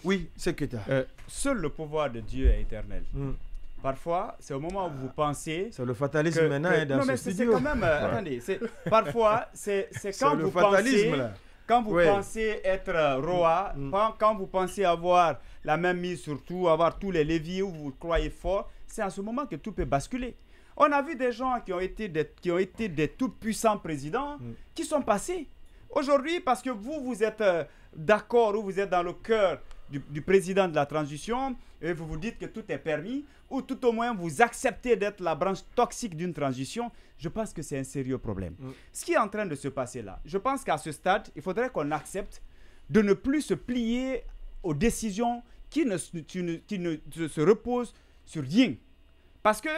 Oui, c'est que tu seul le pouvoir de Dieu est éternel. Parfois, c'est au moment où vous pensez... C'est le fatalisme maintenant dans non, mais ce c'est quand même... attendez, parfois, c'est quand vous pensez... Là. Quand vous pensez être roi, quand vous pensez avoir la même mise sur tout, avoir tous les leviers où vous croyez fort, c'est en ce moment que tout peut basculer. On a vu des gens qui ont été des tout-puissants présidents qui sont passés. Aujourd'hui, parce que vous êtes d'accord ou vous êtes dans le cœur du président de la transition et vous vous dites que tout est permis, ou tout au moins vous acceptez d'être la branche toxique d'une transition, je pense que c'est un sérieux problème. Ce qui est en train de se passer là, je pense qu'à ce stade, il faudrait qu'on accepte de ne plus se plier aux décisions qui ne se reposent sur rien. Parce que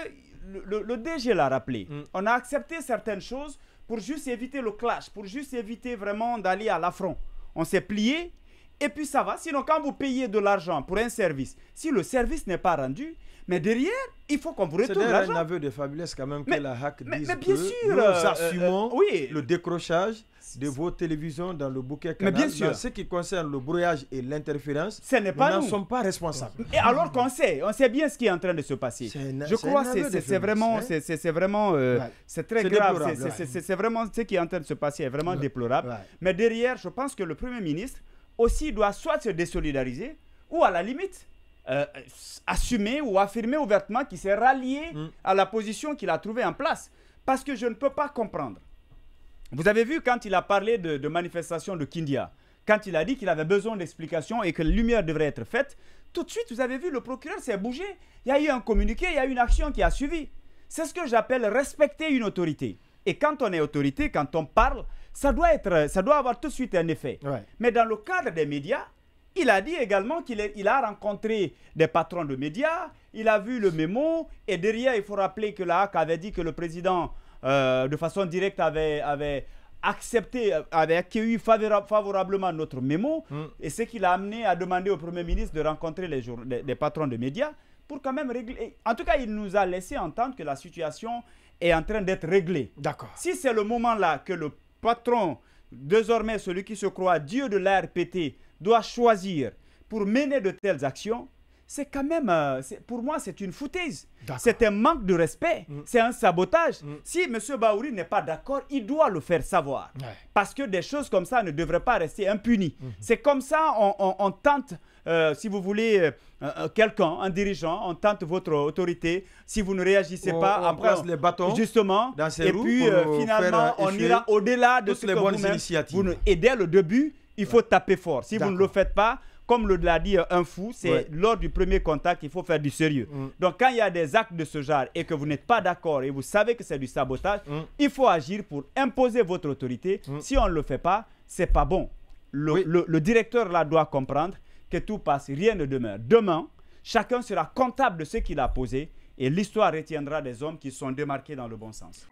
le DG l'a rappelé, on a accepté certaines choses pour juste éviter le clash, pour juste éviter vraiment d'aller à l'affront. On s'est plié et puis ça va. Sinon, quand vous payez de l'argent pour un service, si le service n'est pas rendu, mais derrière, il faut qu'on vous retourne l'argent. C'est un aveu de faiblesse quand même que la HAC dise mais bien que sûr, nous assumons le décrochage de vos télévisions dans le bouquet canal. Mais bien sûr. Dans ce qui concerne le brouillage et l'interférence, nous n'en sommes pas responsables. Et alors qu'on sait, on sait bien ce qui est en train de se passer. Je crois que c'est très grave. C'est vraiment ce qui est en train de se passer est vraiment déplorable. Mais derrière, je pense que le Premier ministre aussi doit soit se désolidariser ou à la limite assumer ou affirmer ouvertement qu'il s'est rallié à la position qu'il a trouvée en place. Parce que je ne peux pas comprendre. Vous avez vu quand il a parlé de manifestation de Kindia, quand il a dit qu'il avait besoin d'explications et que la lumière devrait être faite, tout de suite, vous avez vu, le procureur s'est bougé. Il y a eu un communiqué, il y a eu une action qui a suivi. C'est ce que j'appelle respecter une autorité. Et quand on est autorité, quand on parle, ça doit avoir tout de suite un effet. Mais dans le cadre des médias, il a dit également qu'il a rencontré des patrons de médias, il a vu le mémo, et derrière, il faut rappeler que la HAC avait dit que le président, de façon directe, avait accueilli favorablement notre mémo, et ce qui l'a amené à demander au Premier ministre de rencontrer les patrons de médias pour quand même régler. En tout cas, il nous a laissé entendre que la situation est en train d'être réglée. D'accord. Si c'est le moment là que le patron, désormais celui qui se croit Dieu de l'ARPT, doit choisir pour mener de telles actions, c'est quand même, pour moi, c'est une foutaise. C'est un manque de respect, c'est un sabotage. Si M. Bahouri n'est pas d'accord, il doit le faire savoir. Parce que des choses comme ça ne devraient pas rester impunies. C'est comme ça, on tente, si vous voulez, quelqu'un, un dirigeant, on tente votre autorité. Si vous ne réagissez pas, on après, place les bâtons justement, dans ses roues puis finalement, on ira au-delà de ce que vous-même, et dès le début, il faut taper fort. Si vous ne le faites pas, comme l'a dit un fou, c'est lors du premier contact qu'il faut faire du sérieux. Donc quand il y a des actes de ce genre et que vous n'êtes pas d'accord et vous savez que c'est du sabotage, il faut agir pour imposer votre autorité. Si on ne le fait pas, c'est pas bon. Le directeur là doit comprendre que tout passe, rien ne demeure. Demain, chacun sera comptable de ce qu'il a posé et l'histoire retiendra des hommes qui sont démarqués dans le bon sens.